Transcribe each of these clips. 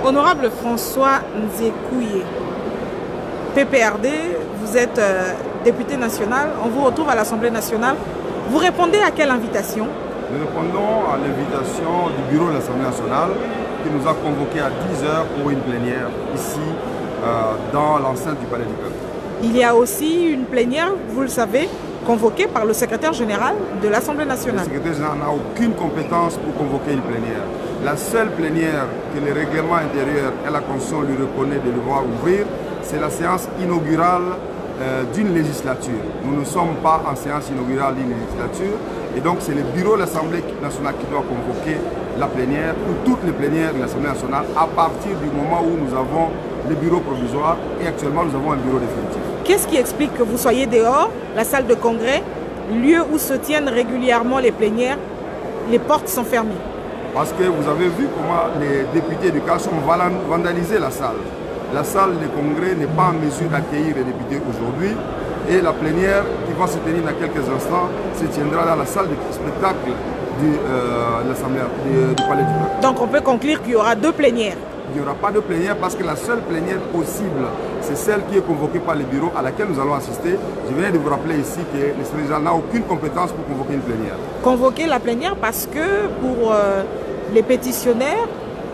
Honorable François Nzekouye, PPRD, vous êtes député national, on vous retrouve à l'Assemblée nationale. Vous répondez à quelle invitation? Nous répondons à l'invitation du bureau de l'Assemblée nationale qui nous a convoqués à 10 h pour une plénière ici dans l'enceinte du Palais du Peuple. Il y a aussi une plénière, vous le savez, convoquée par le secrétaire général de l'Assemblée nationale. Le secrétaire général n'a aucune compétence pour convoquer une plénière. La seule plénière que le règlement intérieur et la Constitution lui reconnaît de devoir ouvrir, c'est la séance inaugurale d'une législature. Nous ne sommes pas en séance inaugurale d'une législature et donc c'est le bureau de l'Assemblée nationale qui doit convoquer la plénière ou toutes les plénières de l'Assemblée nationale à partir du moment où nous avons le bureau provisoire et actuellement nous avons un bureau définitif. Qu'est-ce qui explique que vous soyez dehors, la salle de congrès, lieu où se tiennent régulièrement les plénières, les portes sont fermées? Parce que vous avez vu comment les députés du CAS ont vandalisé la salle. La salle de congrès n'est pas en mesure d'accueillir les députés aujourd'hui et la plénière qui va se tenir dans quelques instants se tiendra dans la salle de spectacle du Palais du Peuple. Donc on peut conclure qu'il y aura deux plénières? Il n'y aura pas de plénière parce que la seule plénière possible, c'est celle qui est convoquée par le bureau à laquelle nous allons assister. Je viens de vous rappeler ici que le secrétaire n'a aucune compétence pour convoquer une plénière. Convoquer la plénière parce que pour les pétitionnaires,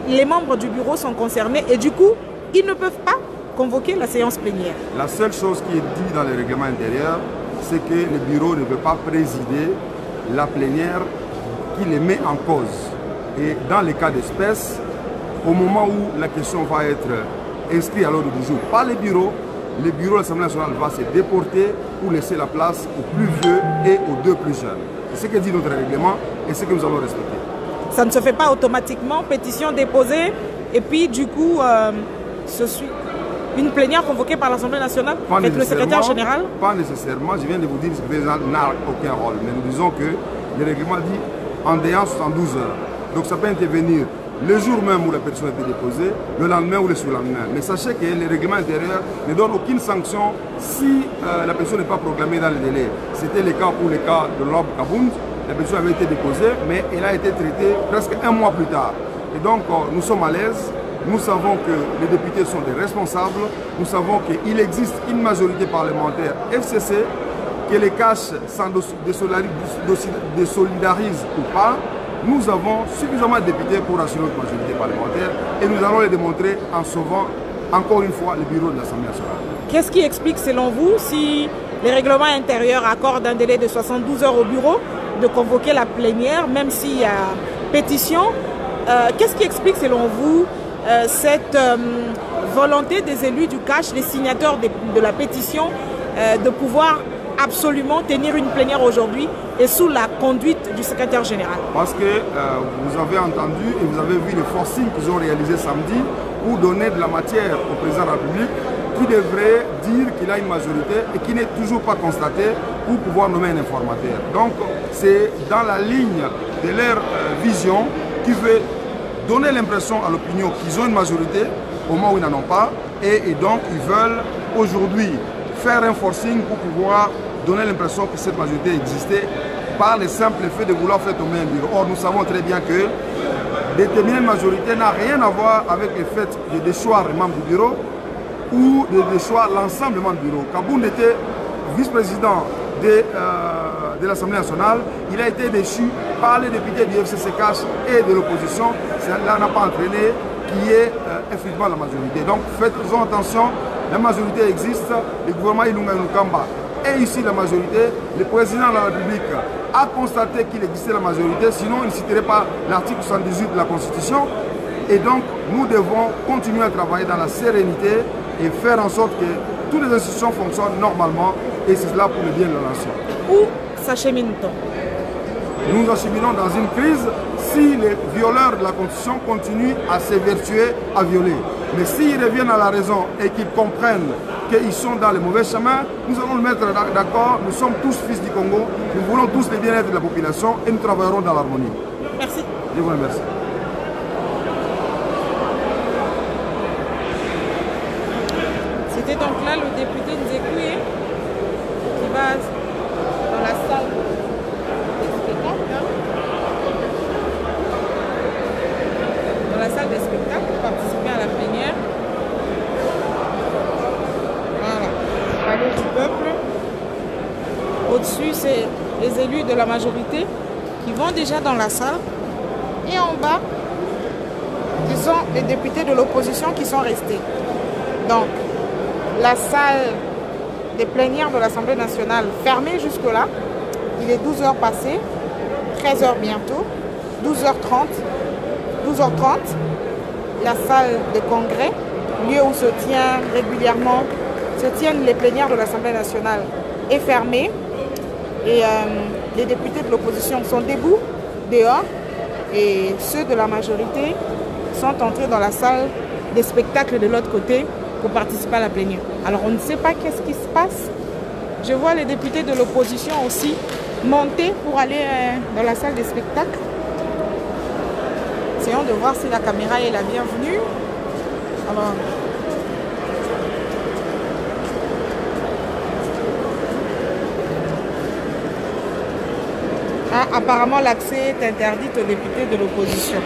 les membres du bureau sont concernés et du coup, ils ne peuvent pas convoquer la séance plénière. La seule chose qui est dite dans le règlement intérieur, c'est que le bureau ne peut pas présider la plénière qui les met en cause. Et dans les cas d'espèce, au moment où la question va être inscrite à l'ordre du jour par le bureau de l'Assemblée nationale va se déporter pour laisser la place aux plus vieux et aux deux plus jeunes. C'est ce que dit notre règlement et ce que nous allons respecter. Ça ne se fait pas automatiquement, pétition déposée et puis du coup, ce suit une plénière convoquée par l'Assemblée nationale avec le secrétaire général? Pas nécessairement, je viens de vous dire que le secrétaire général n'a aucun rôle, mais nous disons que le règlement dit en déant 72 heures. Donc ça peut intervenir le jour même où la pétition a été déposée, le lendemain ou le surlendemain. Mais sachez que le règlement intérieur ne donne aucune sanction si la pétition n'est pas proclamée dans les délais. C'était le cas pour le cas de l'Orbe Kabound. La pétition avait été déposée, mais elle a été traitée presque un mois plus tard. Et donc nous sommes à l'aise. Nous savons que les députés sont des responsables. Nous savons qu'il existe une majorité parlementaire FCC, que les CAS s'en désolidarisent ou pas. Nous avons suffisamment de députés pour assurer notre majorité parlementaire et nous allons les démontrer en sauvant encore une fois le bureau de l'Assemblée nationale. Qu'est-ce qui explique selon vous, si les règlements intérieurs accordent un délai de 72 heures au bureau de convoquer la plénière, même s'il y a pétition, qu'est-ce qui explique selon vous cette volonté des élus du CAS, des signataires de la pétition, de pouvoir absolument tenir une plénière aujourd'hui et sous la conduite du secrétaire général? Parce que vous avez entendu et vous avez vu le forcing qu'ils ont réalisé samedi pour donner de la matière au président de la République qui devrait dire qu'il a une majorité et qui n'est toujours pas constaté pour pouvoir nommer un informateur. Donc c'est dans la ligne de leur vision qui veut donner l'impression à l'opinion qu'ils ont une majorité au moment où ils n'en ont pas et donc ils veulent aujourd'hui faire un forcing pour pouvoir donner l'impression que cette majorité existait par le simple fait de vouloir faire tomber un bureau. Or, nous savons très bien que déterminer une majorité n'a rien à voir avec le fait de déchoir les membres du bureau ou de déchoir l'ensemble des membres du bureau. Kabound était vice-président de l'Assemblée nationale. Il a été déchu par les députés du FCC-CAS et de l'opposition. Cela n'a pas entraîné qu'il y ait effectivement la majorité. Donc, faisons attention. La majorité existe, le gouvernement Ilunga Nukamba est ici la majorité, le président de la République a constaté qu'il existait la majorité, sinon il ne citerait pas l'article 78 de la Constitution. Et donc nous devons continuer à travailler dans la sérénité et faire en sorte que toutes les institutions fonctionnent normalement et c'est cela pour le bien de la nation. Où s'achemine-t-on? Nous acheminons dans une crise si les violeurs de la Constitution continuent à s'évertuer à violer. Mais s'ils reviennent à la raison et qu'ils comprennent qu'ils sont dans le mauvais chemin, nous allons le mettre d'accord. Nous sommes tous fils du Congo, nous voulons tous le bien-être de la population et nous travaillerons dans l'harmonie. Merci. Je vous remercie. C'était donc là le député Nzekouye qui va dans la salle des spectacles. Dans la salle des spectacles pour participer à la les élus de la majorité qui vont déjà dans la salle. Et en bas, ils ont les députés de l'opposition qui sont restés. Donc, la salle des plénières de l'Assemblée nationale fermée jusque-là. Il est 12 h passées, 13 h bientôt, 12h30. 12h30, la salle de congrès, lieu où se tiennent les plénières de l'Assemblée nationale, est fermée. Et les députés de l'opposition sont debout, dehors, et ceux de la majorité sont entrés dans la salle des spectacles de l'autre côté pour participer à la plénière. Alors on ne sait pas qu'est-ce qui se passe. Je vois les députés de l'opposition aussi monter pour aller dans la salle des spectacles. Essayons de voir si la caméra est la bienvenue. Alors, apparemment, l'accès est interdit aux députés de l'opposition.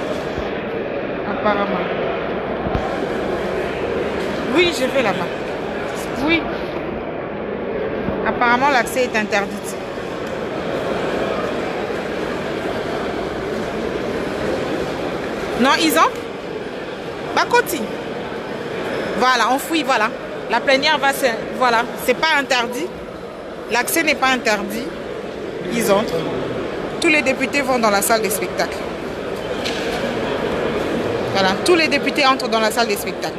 Apparemment. Oui, je vais là-bas. Oui. Apparemment, l'accès est interdit. Non, ils ont Bakoti. Voilà, on fouille, voilà. La plénière va se... Voilà, c'est pas interdit. L'accès n'est pas interdit. Ils entrent. Tous les députés vont dans la salle des spectacles. Voilà, tous les députés entrent dans la salle des spectacles.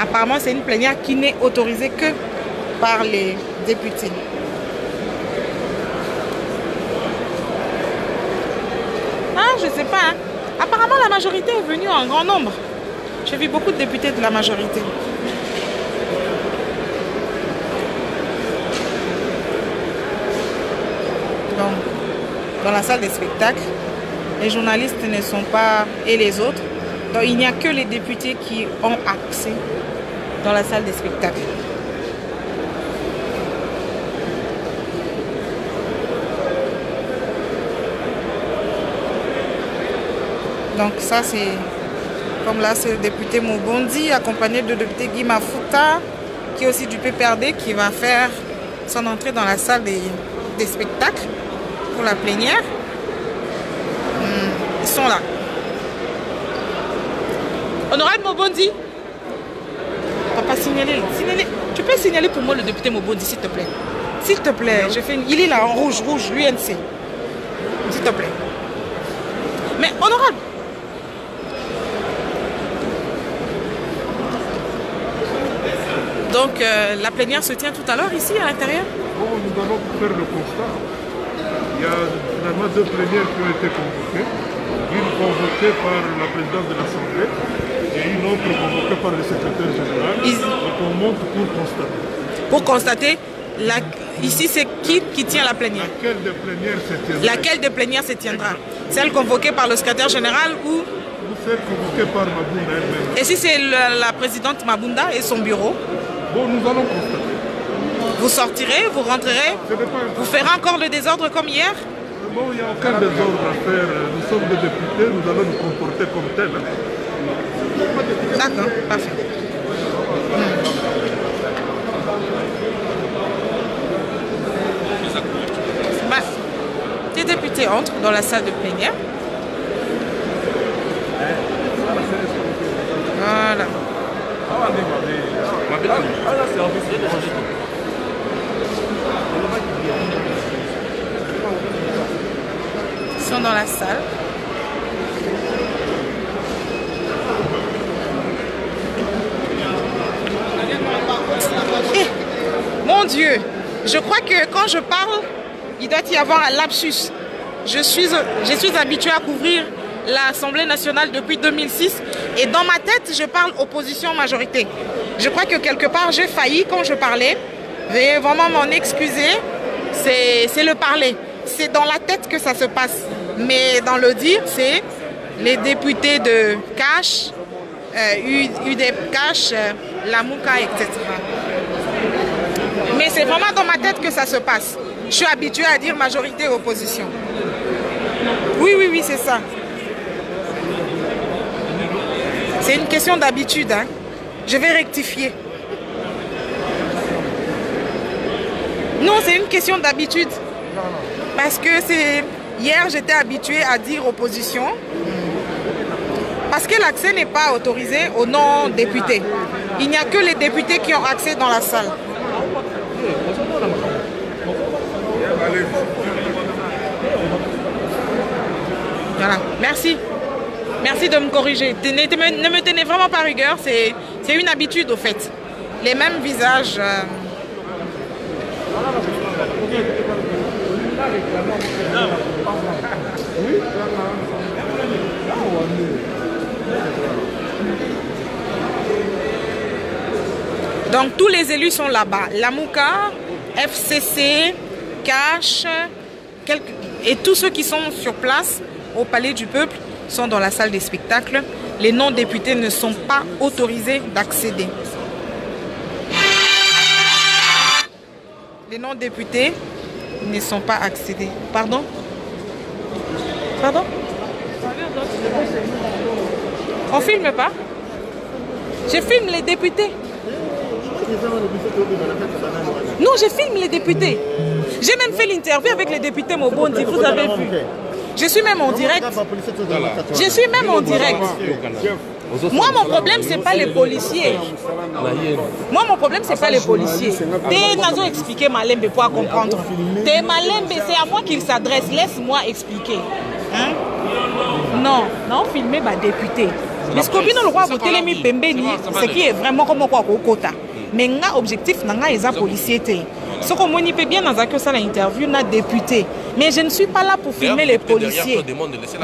Apparemment, c'est une plénière qui n'est autorisée que par les députés. Ah, je sais pas. Hein. Apparemment, la majorité est venue en grand nombre. J'ai vu beaucoup de députés de la majorité. Donc, dans la salle des spectacles, les journalistes ne sont pas... et les autres. Donc, il n'y a que les députés qui ont accès dans la salle des spectacles. Donc ça c'est, comme là c'est le député Mobondi accompagné de député Guy Mafuta qui est aussi du PPRD qui va faire son entrée dans la salle des spectacles pour la plénière. Ils sont là. Honorable Mobondi, papa signaler. Tu peux signaler pour moi le député Mobondi s'il te plaît. S'il te plaît, je fais il est là en rouge, l'UNC. S'il te plaît. Mais honorable. Donc la plénière se tient tout à l'heure ici à l'intérieur. Bon, nous allons faire le constat. Il y a finalement deux plénières qui ont été convoquées. Une convoquée par la présidente de l'Assemblée et une autre convoquée par le secrétaire général. Donc on monte pour constater. Pour constater, ici c'est qui tient la plénière? Laquelle des plénières se tiendra? Laquelle des plénières se tiendra? Celle convoquée par le secrétaire général ou celle convoquée par Mabunda elle-même? Et si c'est la présidente Mabunda et son bureau? Bon, nous allons constater. Vous sortirez, vous rentrerez, vous ferez encore le désordre comme hier? Bon, il n'y a aucun désordre à faire. Nous sommes des députés, nous allons nous comporter comme tels. D'accord, parfait. Les députés entrent dans la salle de plénière. Voilà. Ils sont dans la salle. Eh, mon Dieu, je crois que quand je parle, il doit y avoir un lapsus. Je suis habituée à couvrir l'Assemblée nationale depuis 2006 et dans ma tête, je parle opposition-majorité. Je crois que quelque part, j'ai failli quand je parlais. Veuillez vraiment m'en excuser. C'est le parler. C'est dans la tête que ça se passe. Mais dans le dire, c'est les députés de Cash, UDEP Cash, Lamouka, etc. Mais c'est vraiment dans ma tête que ça se passe. Je suis habituée à dire majorité-opposition. Oui, c'est ça. C'est une question d'habitude. Hein. Je vais rectifier. Non, c'est une question d'habitude. Parce que hier, j'étais habituée à dire opposition. Parce que l'accès n'est pas autorisé aux non-députés. Il n'y a que les députés qui ont accès dans la salle. Voilà, merci. Merci de me corriger. Ne me tenez vraiment pas rigueur, c'est une habitude au fait. Les mêmes visages. Donc tous les élus sont là-bas. Lamouka, FCC, Cash, et tous ceux qui sont sur place au Palais du Peuple sont dans la salle des spectacles. Les non-députés ne sont pas autorisés d'accéder. Les non-députés ne sont pas accédés. Pardon? Pardon? On filme pas? Je filme les députés. Non, je filme les députés. J'ai même fait l'interview avec les députés Mobondi, vous avez vu. Je suis même en direct. Je suis même en direct. Moi, mon problème, c'est pas les policiers. Moi, mon problème, c'est pas les policiers. T'es Nazo expliquer Malembe pour comprendre. T'es Malembe, c'est à moi qu'il s'adresse. Laisse-moi expliquer. Hein? Non, non, filmer ma députée. Mais ce qu'on vit dans le roi voter les Pembeni, c'est qui est vraiment comme quoi au quota. Mais l'objectif, c'est les policiers. Ce qu'on peut bien dans l'interview, na député. Mais je ne suis pas là pour filmer les policiers.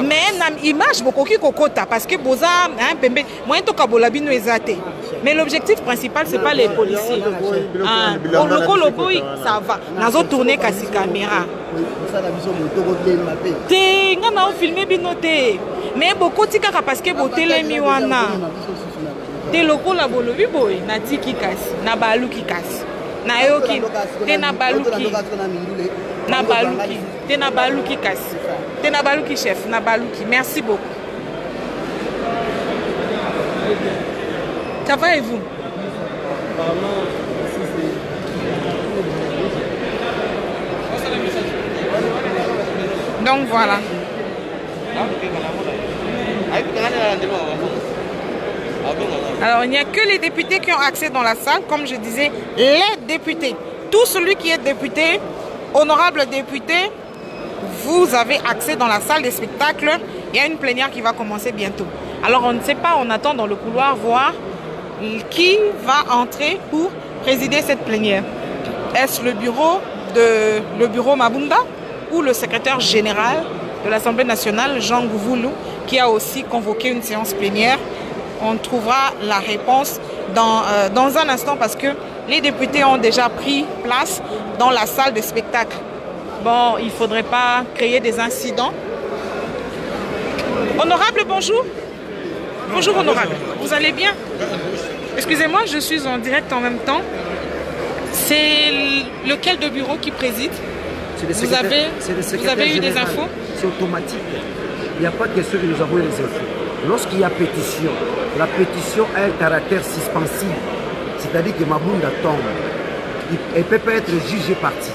Mais l'image beaucoup qui kokota parce que boza hein pembe moi to kabolabino ezate. Mais l'objectif principal c'est pas les policiers. Au loco ça va. Nazo tourner kasi caméra. Te ngana on filmer binoté. Mais beaucoup tika parce que botelé miwana. Te loco la bolobi boy na tiki kasi na baluki kasi. Na yoki te na baluki. Na baluki, te na baluki kasi, te na baluki chef, na baluki. Merci beaucoup. Ça va et vous? Donc voilà. Alors il n'y a que les députés qui ont accès dans la salle, comme je disais, les députés. Tout celui qui est député, honorable député, vous avez accès dans la salle des spectacles. Il y a une plénière qui va commencer bientôt. Alors on ne sait pas, on attend dans le couloir voir qui va entrer pour présider cette plénière. Est-ce le bureau Mabunda ou le secrétaire général de l'Assemblée nationale, Jean Gouvoulou, qui a aussi convoqué une séance plénière? On trouvera la réponse dans un instant parce que les députés ont déjà pris place dans la salle de spectacle. Bon, il ne faudrait pas créer des incidents. Honorable, bonjour. Bonjour, honorable. Vous allez bien? Excusez-moi, je suis en direct en même temps. C'est lequel de bureau qui préside? Vous avez eu des infos? C'est automatique. Il n'y a pas de question que nous avons les infos. Lorsqu'il y a pétition, la pétition a un caractère suspensible. C'est-à-dire que Mabunda tombe. Elle ne peut pas être jugée partie.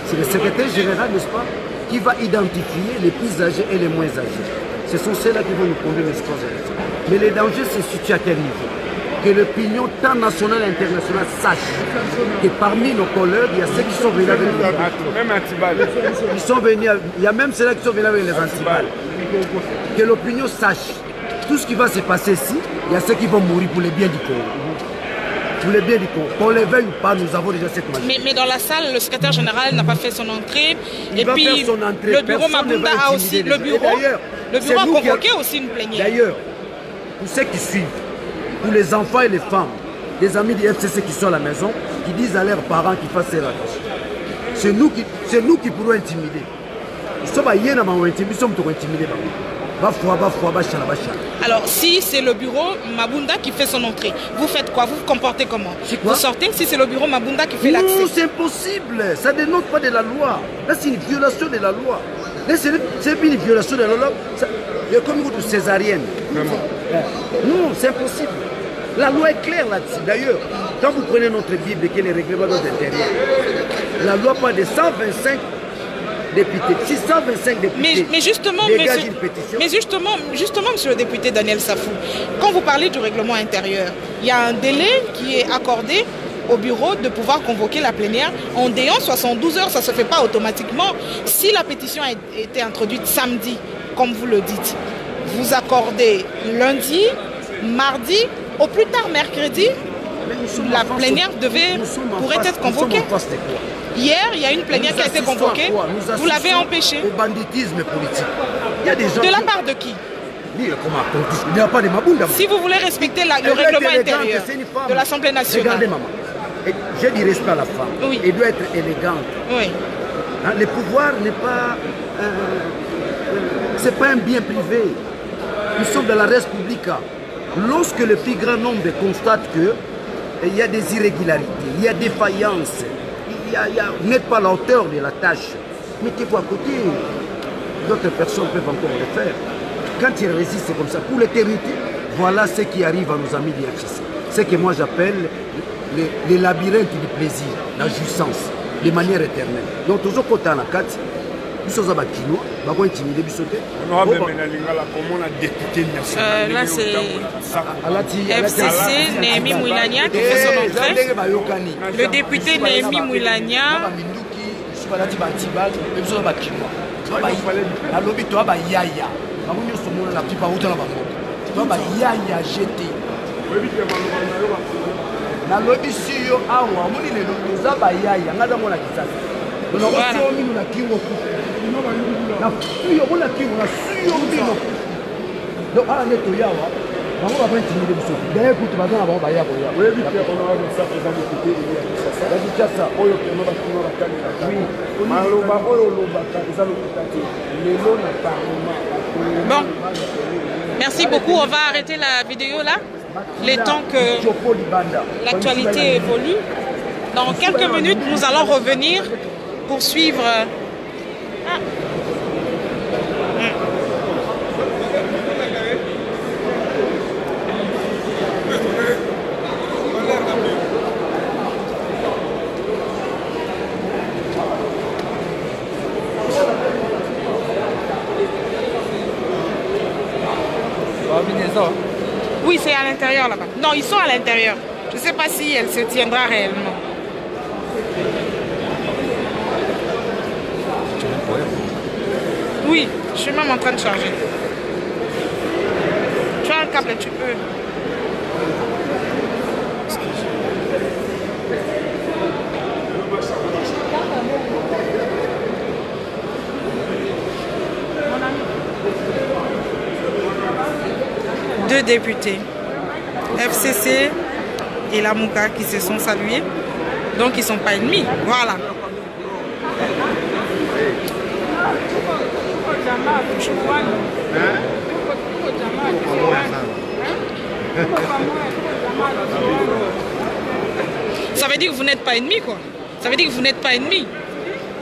C'est le secrétaire général, n'est-ce pas, qui va identifier les plus âgés et les moins âgés. Ce sont ceux-là qui vont nous conduire les choses. Mais le danger se situe à quel niveau? Que l'opinion tant nationale et internationale sache que parmi nos collègues, il y a ceux qui sont venus avec les même Antibal. Ils sont venus, il y a même ceux-là qui sont venus avec les Antibal. Que l'opinion sache tout ce qui va se passer ici, il y a ceux qui vont mourir pour les biens du Congo. Pour les biens du Congo. Qu'on les veuille ou pas, nous avons déjà cette machine. Mais dans la salle, le secrétaire général n'a pas fait son entrée. Et puis le bureau Mabunda a aussi, le bureau a convoqué aussi une plénière. D'ailleurs, pour ceux qui suivent, pour les enfants et les femmes, des amis du FCC qui sont à la maison, qui disent à leurs parents qu'ils fassent la tâche. C'est nous qui pourrons intimider. Alors, si c'est le bureau Mabunda qui fait son entrée, vous faites quoi? Vous vous comportez comment? Vous sortez si c'est le bureau Mabunda qui fait l'accès? Non, c'est impossible. Ça ne dénote pas de la loi. Là, c'est une violation de la loi. Là, c'est une violation de la loi. Il y a comme une césarienne. Non, c'est impossible. La loi est claire là-dessus. D'ailleurs, quand vous prenez notre Bible et que les règlements d'intérieur, La loi parle de 125 députés. Si 125 députés mais justement, dégagent une pétition... Mais justement, monsieur le député Daniel Safou, quand vous parlez du règlement intérieur, il y a un délai qui est accordé au bureau de pouvoir convoquer la plénière en déant 72 heures. Ça ne se fait pas automatiquement. Si la pétition a été introduite samedi, comme vous le dites, vous accordez lundi, mardi, au plus tard mercredi, la plénière pourrait être convoquée. Hier, il y a une plénière qui a été convoquée. Vous l'avez empêchée. Au banditisme politique. Il y a des gens de la part de qui? Il n'y a pas de Mabunda. Si vous voulez respecter le règlement intérieur de l'Assemblée nationale. Regardez, maman. J'ai du respect à la femme. Oui. Elle doit être élégante. Oui. Hein, le pouvoir n'est pas... c'est pas un bien privé. Nous sommes dans la res publica. Lorsque le plus grand nombre constate qu'il y a des irrégularités, il y a des défaillances, vous n'êtes pas à la hauteur de la tâche, mettez-vous à côté. D'autres personnes peuvent encore le faire. Quand ils résistent comme ça, pour l'éternité, voilà ce qui arrive à nos amis du FCC. Ce que moi j'appelle les labyrinthes du plaisir, la jouissance, de manière éternelle. Donc toujours quand on a 4, nous sommes à Chinois, nous avons intimidé Bissoté. Là c'est FCC Néhémie Mouilania qui fait son entrée. Le député Néhémie Mouilania. Bon, merci beaucoup. On va arrêter la vidéo là. Le temps que l'actualité évolue. Dans quelques minutes, nous allons revenir pour suivre. Oui, c'est à l'intérieur là-bas. Non, ils sont à l'intérieur. Je ne sais pas si elle se tiendra réellement. Oui, je suis même en train de charger. Tu as un câble, tu peux. Deux députés, FCC et la Mouka, qui se sont salués. Donc ils ne sont pas ennemis. Voilà. Ça veut dire que vous n'êtes pas ennemis, quoi. Ça veut dire que vous n'êtes pas ennemis.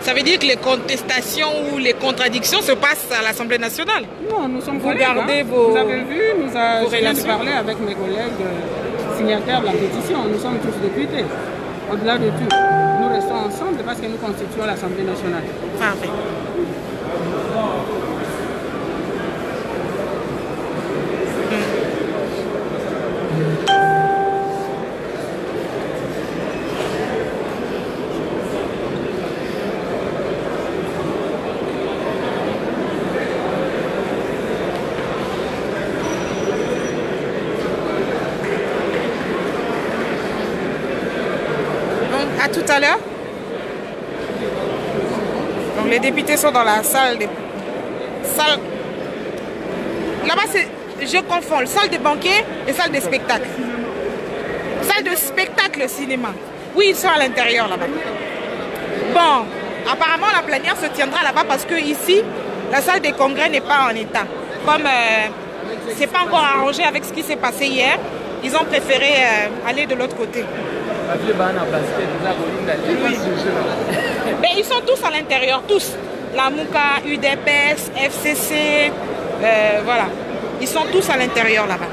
Ça veut dire que les contestations ou les contradictions se passent à l'Assemblée nationale. Non, nous sommes collègues. Vous avez vu, je viens de parler avec mes collègues signataires de la pétition. Nous sommes tous députés. Au-delà de tout, nous restons ensemble parce que nous constituons l'Assemblée nationale. Parfait. À tout à l'heure. Donc les députés sont dans la salle Là-bas, je confonds salle de banquet et salle de spectacle. Salle de spectacle cinéma. Oui, ils sont à l'intérieur là-bas. Bon, apparemment la plénière se tiendra là-bas parce que ici, la salle des congrès n'est pas en état. Comme c'est pas encore arrangé avec ce qui s'est passé hier, ils ont préféré aller de l'autre côté. Mais ils sont tous à l'intérieur, tous. La Mouka, UDPS, FCC, voilà. Ils sont tous à l'intérieur là-bas.